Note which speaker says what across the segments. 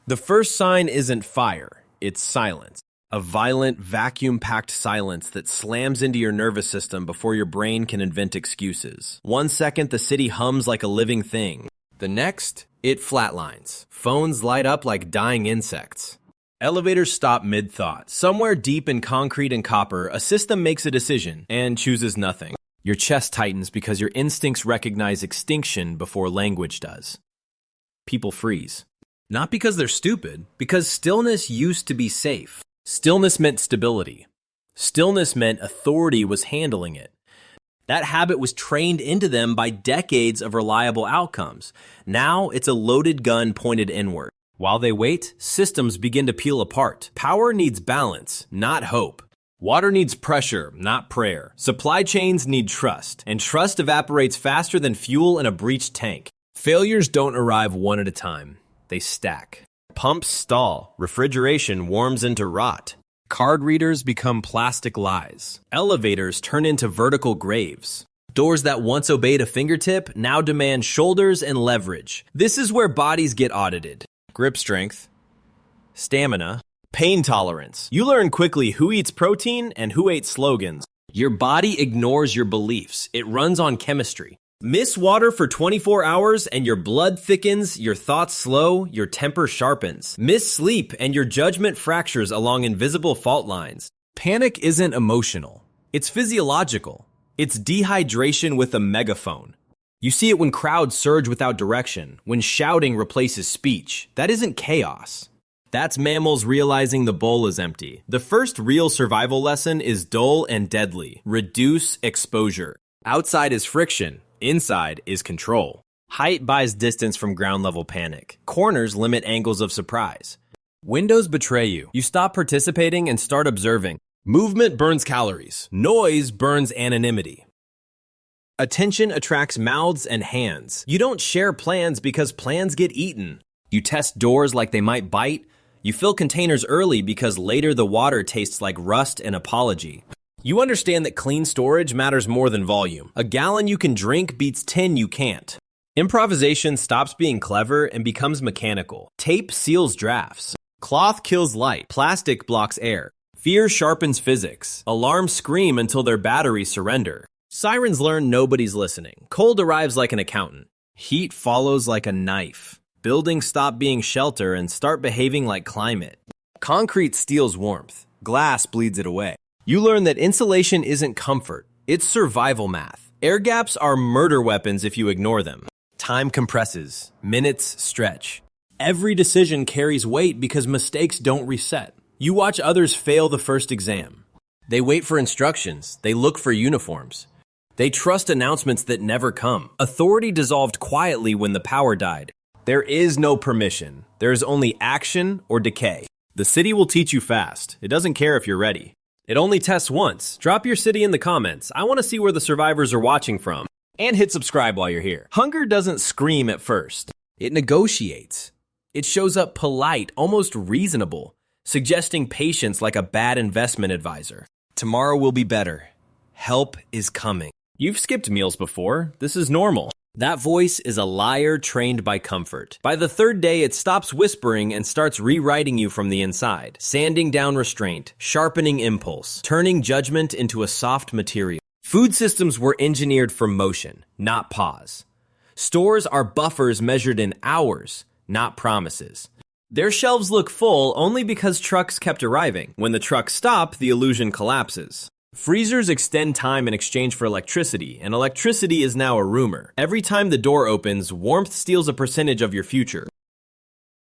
Speaker 1: The first sign isn't fire, it's silence. A violent, vacuum-packed silence that slams into your nervous system before your brain can invent excuses. 1 second, the city hums like a living thing. The next, it flatlines. Phones light up like dying insects. Elevators stop mid-thought. Somewhere deep in concrete and copper, a system makes a decision and chooses nothing. Your chest tightens because your instincts recognize extinction before language does. People freeze. Not because they're stupid, because stillness used to be safe. Stillness meant stability. Stillness meant authority was handling it. That habit was trained into them by decades of reliable outcomes. Now it's a loaded gun pointed inward. While they wait, systems begin to peel apart. Power needs balance, not hope. Water needs pressure, not prayer. Supply chains need trust, and trust evaporates faster than fuel in a breached tank. Failures don't arrive one at a time. They stack. Pumps stall. Refrigeration warms into rot. Card readers become plastic lies. Elevators turn into vertical graves. Doors that once obeyed a fingertip now demand shoulders and leverage. This is where bodies get audited. Grip strength, stamina, pain tolerance. You learn quickly who eats protein and who ate slogans. Your body ignores your beliefs. It runs on chemistry. Miss water for 24 hours and your blood thickens, your thoughts slow, your temper sharpens. Miss sleep and your judgment fractures along invisible fault lines. Panic isn't emotional. It's physiological. It's dehydration with a megaphone. You see it when crowds surge without direction, when shouting replaces speech. That isn't chaos. That's mammals realizing the bowl is empty. The first real survival lesson is dull and deadly. Reduce exposure. Outside is friction. Inside is control. Height buys distance from ground-level panic. Corners limit angles of surprise. Windows betray you. You stop participating and start observing. Movement burns calories. Noise burns anonymity. Attention attracts mouths and hands. You don't share plans because plans get eaten. You test doors like they might bite. You fill containers early because later the water tastes like rust and apology. You understand that clean storage matters more than volume. A gallon you can drink beats 10 you can't. Improvisation stops being clever and becomes mechanical. Tape seals drafts. Cloth kills light. Plastic blocks air. Fear sharpens physics. Alarms scream until their batteries surrender. Sirens learn nobody's listening. Cold arrives like an accountant. Heat follows like a knife. Buildings stop being shelter and start behaving like climate. Concrete steals warmth. Glass bleeds it away. You learn that insulation isn't comfort, it's survival math. Air gaps are murder weapons if you ignore them. Time compresses, minutes stretch. Every decision carries weight because mistakes don't reset. You watch others fail the first exam. They wait for instructions, they look for uniforms. They trust announcements that never come. Authority dissolved quietly when the power died. There is no permission, there is only action or decay. The city will teach you fast, it doesn't care if you're ready. It only tests once. Drop your city in the comments. I want to see where the survivors are watching from. And hit subscribe while you're here. Hunger doesn't scream at first. It negotiates. It shows up polite, almost reasonable, suggesting patience like a bad investment advisor. Tomorrow will be better. Help is coming. You've skipped meals before. This is normal. That voice is a liar trained by comfort. By the third day, it stops whispering and starts rewriting you from the inside, sanding down restraint, sharpening impulse, turning judgment into a soft material. Food systems were engineered for motion, not pause. Stores are buffers measured in hours, not promises. Their shelves look full only because trucks kept arriving. When the trucks stop, the illusion collapses. Freezers extend time in exchange for electricity, and electricity is now a rumor. Every time the door opens, warmth steals a percentage of your future.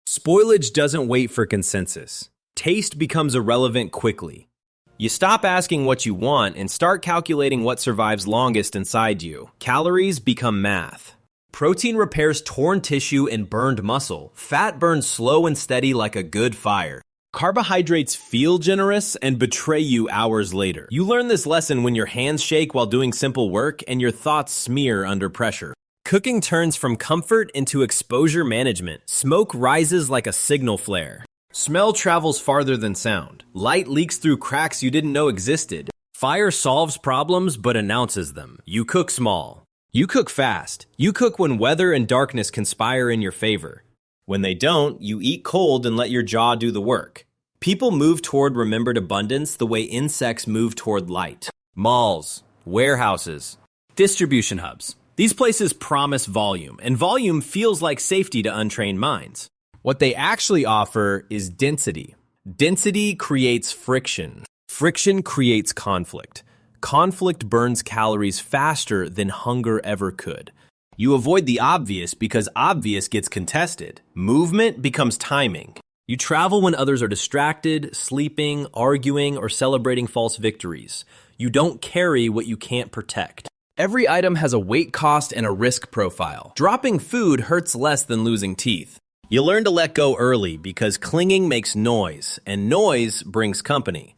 Speaker 1: Spoilage doesn't wait for consensus. Taste becomes irrelevant quickly. You stop asking what you want and start calculating what survives longest inside you. Calories become math. Protein repairs torn tissue and burned muscle. Fat burns slow and steady like a good fire. Carbohydrates feel generous and betray you hours later. You learn this lesson when your hands shake while doing simple work and your thoughts smear under pressure. Cooking turns from comfort into exposure management. Smoke rises like a signal flare. Smell travels farther than sound. Light leaks through cracks you didn't know existed. Fire solves problems but announces them. You cook small. You cook fast. You cook when weather and darkness conspire in your favor. When they don't, you eat cold and let your jaw do the work. People move toward remembered abundance the way insects move toward light. Malls, warehouses, distribution hubs. These places promise volume, and volume feels like safety to untrained minds. What they actually offer is density. Density creates friction. Friction creates conflict. Conflict burns calories faster than hunger ever could. You avoid the obvious because obvious gets contested. Movement becomes timing. You travel when others are distracted, sleeping, arguing, or celebrating false victories. You don't carry what you can't protect. Every item has a weight cost and a risk profile. Dropping food hurts less than losing teeth. You learn to let go early because clinging makes noise, and noise brings company.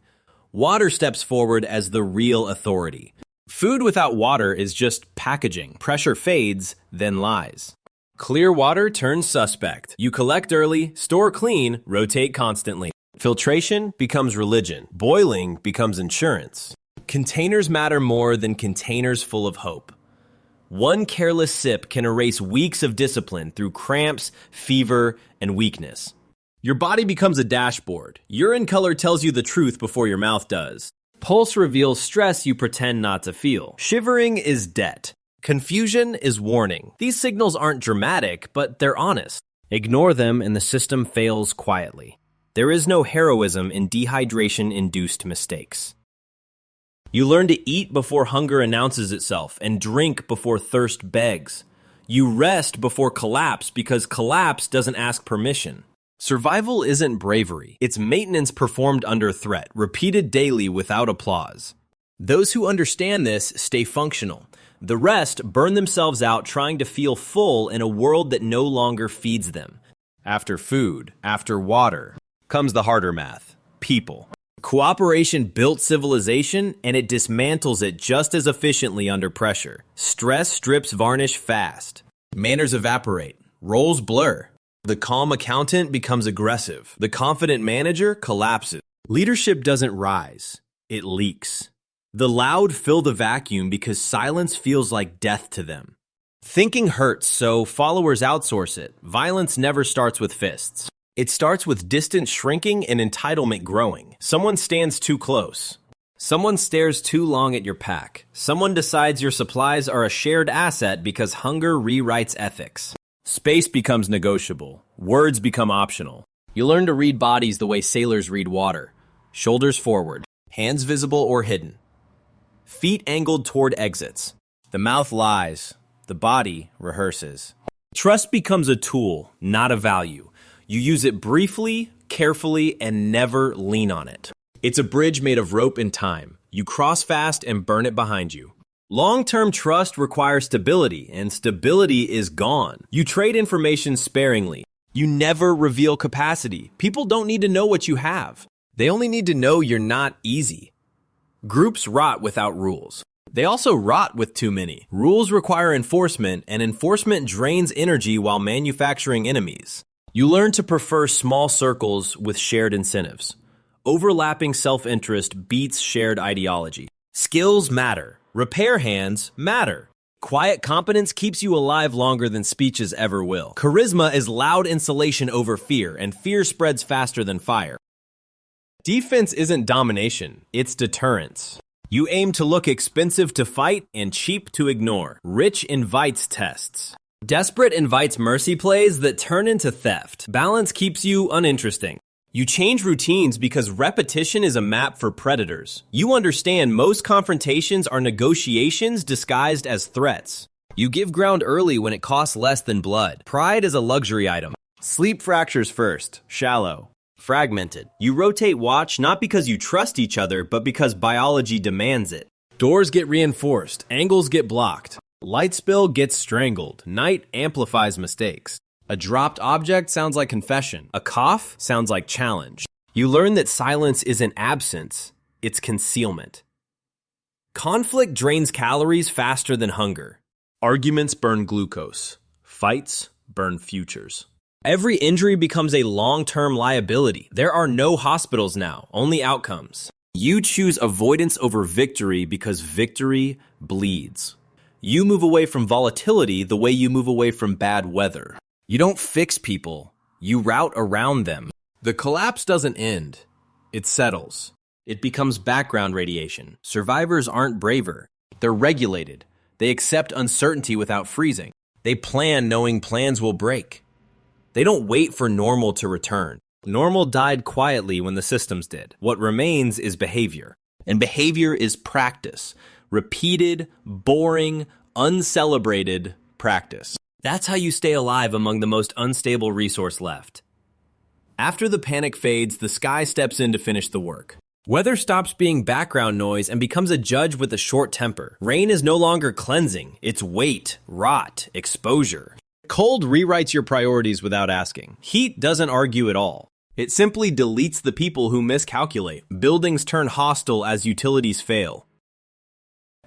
Speaker 1: Water steps forward as the real authority. Food without water is just packaging. Pressure fades, then lies. Clear water turns suspect. You collect early, store clean, rotate constantly. Filtration becomes religion. Boiling becomes insurance. Containers matter more than containers full of hope. One careless sip can erase weeks of discipline through cramps, fever, and weakness. Your body becomes a dashboard. Urine color tells you the truth before your mouth does. Pulse reveals stress you pretend not to feel. Shivering is debt. Confusion is warning. These signals aren't dramatic, but they're honest. Ignore them and the system fails quietly. There is no heroism in dehydration-induced mistakes. You learn to eat before hunger announces itself and drink before thirst begs. You rest before collapse because collapse doesn't ask permission. Survival isn't bravery. It's maintenance performed under threat, repeated daily without applause. Those who understand this stay functional. The rest burn themselves out trying to feel full in a world that no longer feeds them. After food, after water, comes the harder math: people. Cooperation built civilization, and it dismantles it just as efficiently under pressure. Stress strips varnish fast. Manners evaporate. Roles blur. The calm accountant becomes aggressive. The confident manager collapses. Leadership doesn't rise. It leaks. The loud fill the vacuum because silence feels like death to them. Thinking hurts, so followers outsource it. Violence never starts with fists. It starts with distance shrinking and entitlement growing. Someone stands too close. Someone stares too long at your pack. Someone decides your supplies are a shared asset because hunger rewrites ethics. Space becomes negotiable. Words become optional. You learn to read bodies the way sailors read water. Shoulders forward, hands visible or hidden. Feet angled toward exits. The mouth lies. The body rehearses. Trust becomes a tool, not a value. You use it briefly, carefully, and never lean on it. It's a bridge made of rope and time. You cross fast and burn it behind you. Long-term trust requires stability, and stability is gone. You trade information sparingly. You never reveal capacity. People don't need to know what you have. They only need to know you're not easy. Groups rot without rules. They also rot with too many. Rules require enforcement, and enforcement drains energy while manufacturing enemies. You learn to prefer small circles with shared incentives. Overlapping self-interest beats shared ideology. Skills matter. Repair hands matter. Quiet competence keeps you alive longer than speeches ever will. Charisma is loud insulation over fear, and fear spreads faster than fire. Defense isn't domination, it's deterrence. You aim to look expensive to fight and cheap to ignore. Rich invites tests. Desperate invites mercy plays that turn into theft. Balance keeps you uninteresting. You change routines because repetition is a map for predators. You understand most confrontations are negotiations disguised as threats. You give ground early when it costs less than blood. Pride is a luxury item. Sleep fractures first, shallow, fragmented. You rotate watch not because you trust each other, but because biology demands it. Doors get reinforced, angles get blocked. Light spill gets strangled. Night amplifies mistakes. A dropped object sounds like confession. A cough sounds like challenge. You learn that silence isn't absence, it's concealment. Conflict drains calories faster than hunger. Arguments burn glucose. Fights burn futures. Every injury becomes a long-term liability. There are no hospitals now, only outcomes. You choose avoidance over victory because victory bleeds. You move away from volatility the way you move away from bad weather. You don't fix people, You route around them. The collapse doesn't end. It settles. It becomes background radiation. Survivors aren't braver. They're regulated. They accept uncertainty without freezing. They plan knowing plans will break. They don't wait for normal to return. Normal died quietly when the systems did. What remains is behavior. And behavior is practice. Repeated, boring, uncelebrated practice. That's how you stay alive among the most unstable resource left. After the panic fades, the sky steps in to finish the work. Weather stops being background noise and becomes a judge with a short temper. Rain is no longer cleansing. It's weight, rot, exposure. Cold rewrites your priorities without asking. Heat doesn't argue at all. It simply deletes the people who miscalculate. Buildings turn hostile as utilities fail.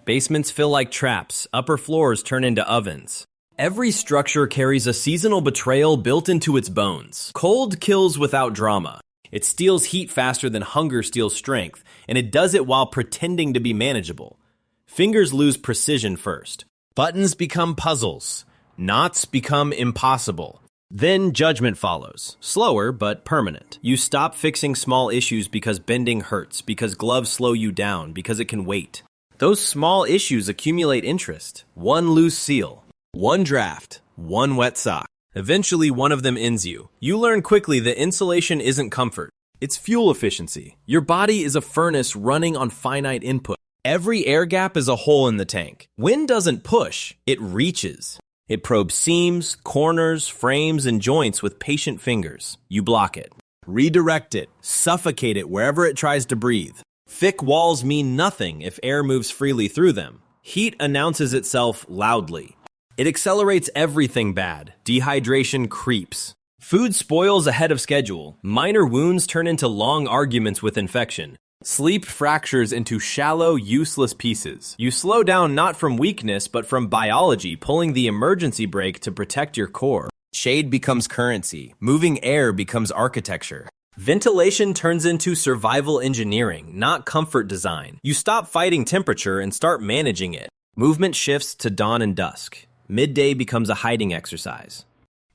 Speaker 1: Basements feel like traps. Upper floors turn into ovens. Every structure carries a seasonal betrayal built into its bones. Cold kills without drama. It steals heat faster than hunger steals strength, and it does it while pretending to be manageable. Fingers lose precision first. Buttons become puzzles. Knots become impossible. Then judgment follows. Slower, but permanent. You stop fixing small issues because bending hurts, because gloves slow you down, because it can wait. Those small issues accumulate interest. One loose seal. One draft. One wet sock. Eventually, one of them ends you. You learn quickly that insulation isn't comfort. It's fuel efficiency. Your body is a furnace running on finite input. Every air gap is a hole in the tank. Wind doesn't push, it reaches. It probes seams, corners, frames, and joints with patient fingers. You block it. Redirect it. Suffocate it wherever it tries to breathe. Thick walls mean nothing if air moves freely through them. Heat announces itself loudly. It accelerates everything bad. Dehydration creeps. Food spoils ahead of schedule. Minor wounds turn into long arguments with infection. Sleep fractures into shallow, useless pieces. You slow down not from weakness, but from biology, pulling the emergency brake to protect your core. Shade becomes currency. Moving air becomes architecture. Ventilation turns into survival engineering, not comfort design. You stop fighting temperature and start managing it. Movement shifts to dawn and dusk. Midday becomes a hiding exercise.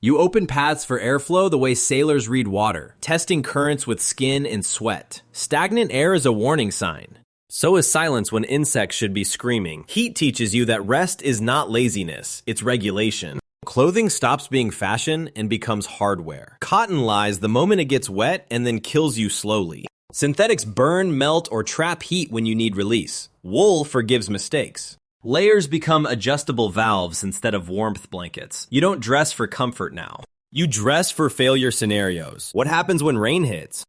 Speaker 1: You open paths for airflow the way sailors read water, testing currents with skin and sweat. Stagnant air is a warning sign. So is silence when insects should be screaming. Heat teaches you that rest is not laziness, it's regulation. Clothing stops being fashion and becomes hardware. Cotton lies the moment it gets wet and then kills you slowly. Synthetics burn, melt, or trap heat when you need release. Wool forgives mistakes. Layers become adjustable valves instead of warmth blankets. You don't dress for comfort now. You dress for failure scenarios. What happens when rain hits?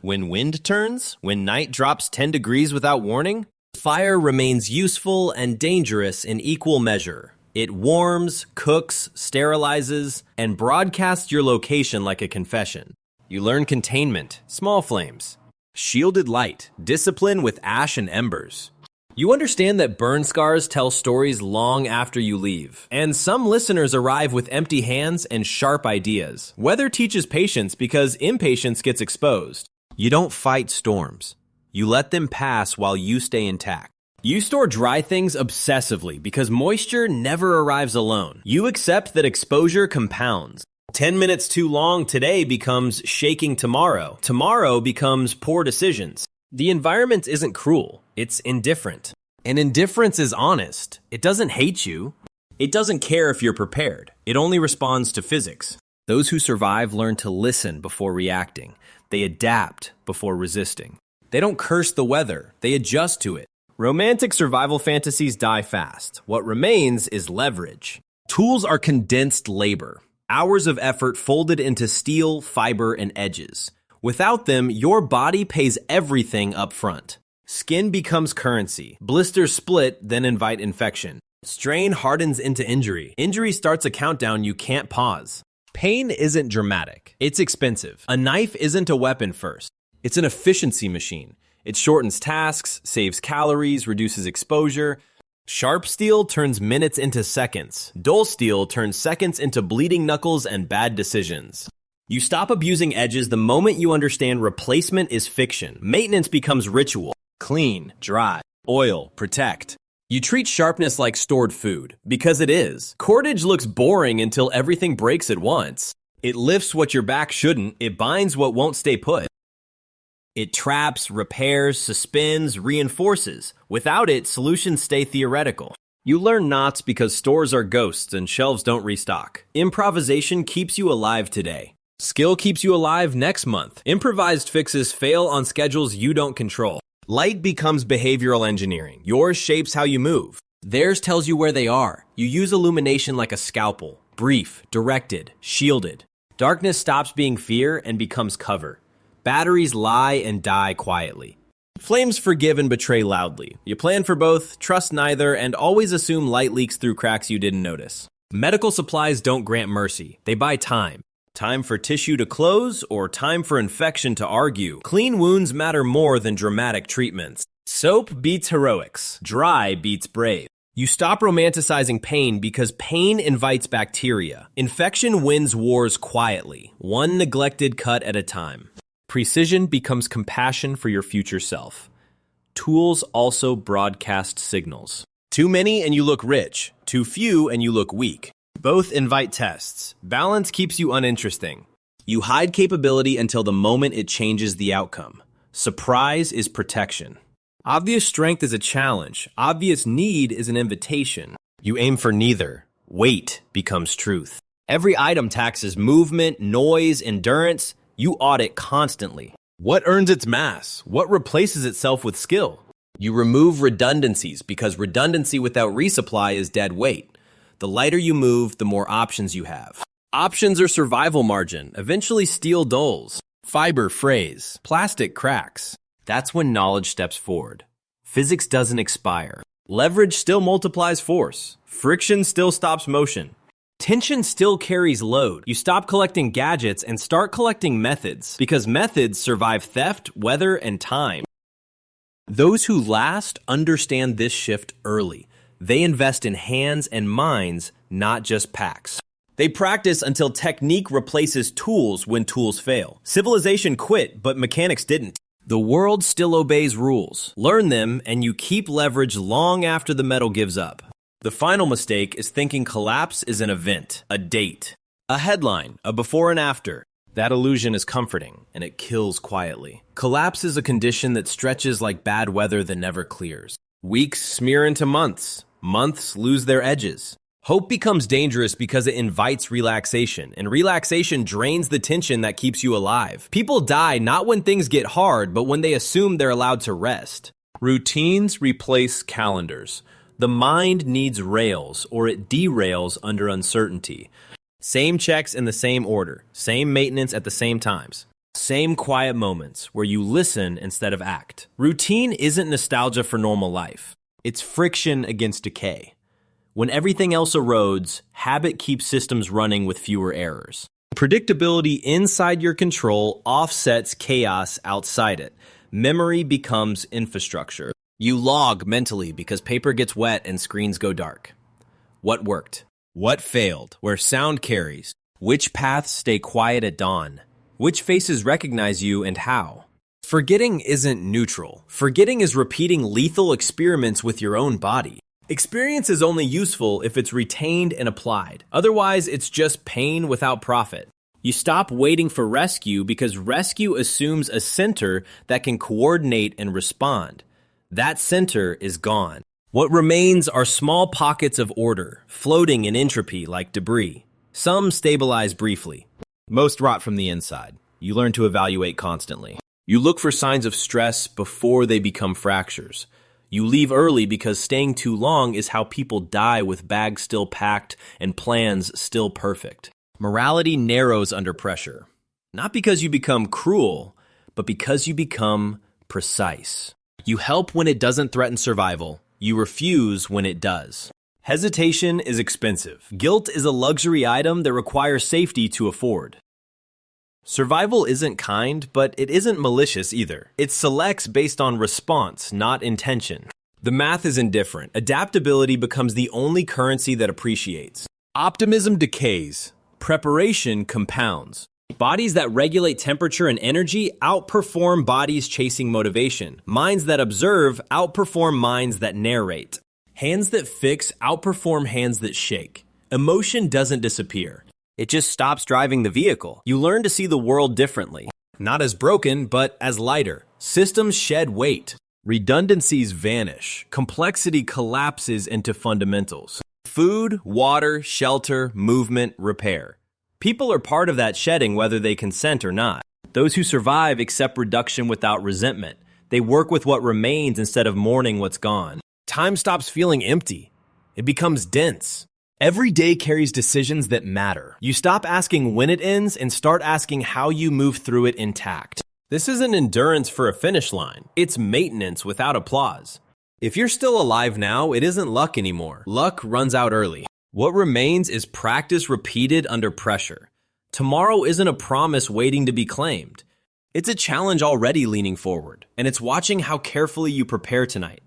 Speaker 1: When wind turns? When night drops 10 degrees without warning? Fire remains useful and dangerous in equal measure. It warms, cooks, sterilizes, and broadcasts your location like a confession. You learn containment, small flames, shielded light, discipline with ash and embers. You understand that burn scars tell stories long after you leave, and some listeners arrive with empty hands and sharp ideas. Weather teaches patience because impatience gets exposed. You don't fight storms. You let them pass while you stay intact. You store dry things obsessively because moisture never arrives alone. You accept that exposure compounds. 10 minutes too long today becomes shaking tomorrow. Tomorrow becomes poor decisions. The environment isn't cruel, it's indifferent. And indifference is honest. It doesn't hate you. It doesn't care if you're prepared. It only responds to physics. Those who survive learn to listen before reacting. They adapt before resisting. They don't curse the weather, they adjust to it. Romantic survival fantasies die fast. What remains is leverage. Tools are condensed labor. Hours of effort folded into steel, fiber, and edges. Without them, your body pays everything up front. Skin becomes currency. Blisters split, then invite infection. Strain hardens into injury. Injury starts a countdown you can't pause. Pain isn't dramatic. It's expensive. A knife isn't a weapon first. It's an efficiency machine. It shortens tasks, saves calories, reduces exposure. Sharp steel turns minutes into seconds. Dull steel turns seconds into bleeding knuckles and bad decisions. You stop abusing edges the moment you understand replacement is fiction. Maintenance becomes ritual. Clean, dry, oil, protect. You treat sharpness like stored food, because it is. Cordage looks boring until everything breaks at once. It lifts what your back shouldn't. It binds what won't stay put. It traps, repairs, suspends, reinforces. Without it, solutions stay theoretical. You learn knots because stores are ghosts and shelves don't restock. Improvisation keeps you alive today. Skill keeps you alive next month. Improvised fixes fail on schedules you don't control. Light becomes behavioral engineering. Yours shapes how you move. Theirs tells you where they are. You use illumination like a scalpel. Brief, directed, shielded. Darkness stops being fear and becomes cover. Batteries lie and die quietly. Flames forgive and betray loudly. You plan for both, trust neither, and always assume light leaks through cracks you didn't notice. Medical supplies don't grant mercy. They buy time. Time for tissue to close or time for infection to argue. Clean wounds matter more than dramatic treatments. Soap beats heroics. Dry beats brave. You stop romanticizing pain because pain invites bacteria. Infection wins wars quietly, one neglected cut at a time. Precision becomes compassion for your future self. Tools also broadcast signals. Too many and you look rich. Too few and you look weak. Both invite tests. Balance keeps you uninteresting. You hide capability until the moment it changes the outcome. Surprise is protection. Obvious strength is a challenge. Obvious need is an invitation. You aim for neither. Weight becomes truth. Every item taxes movement, noise, endurance. You audit constantly. What earns its mass? What replaces itself with skill? You remove redundancies because redundancy without resupply is dead weight. The lighter you move, the more options you have. Options are survival margin. Eventually steel dulls. Fiber frays. Plastic cracks. That's when knowledge steps forward. Physics doesn't expire. Leverage still multiplies force. Friction still stops motion. Tension still carries load. You stop collecting gadgets and start collecting methods, because methods survive theft, weather, and time. Those who last understand this shift early. They invest in hands and minds, not just packs. They practice until technique replaces tools when tools fail. Civilization quit, but mechanics didn't. The world still obeys rules. Learn them, and you keep leverage long after the metal gives up. The final mistake is thinking collapse is an event, a date, a headline, a before and after. That illusion is comforting, and it kills quietly. Collapse is a condition that stretches like bad weather that never clears. Weeks smear into months. Months lose their edges. Hope becomes dangerous because it invites relaxation, and relaxation drains the tension that keeps you alive. People die not when things get hard, but when they assume they're allowed to rest. Routines replace calendars. The mind needs rails, or it derails under uncertainty. Same checks in the same order, same maintenance at the same times. Same quiet moments where you listen instead of act. Routine isn't nostalgia for normal life. It's friction against decay. When everything else erodes, habit keeps systems running with fewer errors. Predictability inside your control offsets chaos outside it. Memory becomes infrastructure. You log mentally because paper gets wet and screens go dark. What worked? What failed? Where sound carries? Which paths stay quiet at dawn? Which faces recognize you and how? Forgetting isn't neutral. Forgetting is repeating lethal experiments with your own body. Experience is only useful if it's retained and applied. Otherwise, it's just pain without profit. You stop waiting for rescue because rescue assumes a center that can coordinate and respond. That center is gone. What remains are small pockets of order, floating in entropy like debris. Some stabilize briefly. Most rot from the inside. You learn to evaluate constantly. You look for signs of stress before they become fractures. You leave early because staying too long is how people die with bags still packed and plans still perfect. Morality narrows under pressure. Not because you become cruel, but because you become precise. You help when it doesn't threaten survival. You refuse when it does. Hesitation is expensive. Guilt is a luxury item that requires safety to afford. Survival isn't kind, but it isn't malicious either. It selects based on response, not intention. The math is indifferent. Adaptability becomes the only currency that appreciates. Optimism decays. Preparation compounds. Bodies that regulate temperature and energy outperform bodies chasing motivation. Minds that observe outperform minds that narrate. Hands that fix outperform hands that shake. Emotion doesn't disappear. It just stops driving the vehicle. You learn to see the world differently. Not as broken, but as lighter. Systems shed weight. Redundancies vanish. Complexity collapses into fundamentals. Food, water, shelter, movement, repair. People are part of that shedding whether they consent or not. Those who survive accept reduction without resentment. They work with what remains instead of mourning what's gone. Time stops feeling empty. It becomes dense. Every day carries decisions that matter. You stop asking when it ends and start asking how you move through it intact. This isn't endurance for a finish line. It's maintenance without applause. If you're still alive now, it isn't luck anymore. Luck runs out early. What remains is practice repeated under pressure. Tomorrow isn't a promise waiting to be claimed. It's a challenge already leaning forward, and it's watching how carefully you prepare tonight.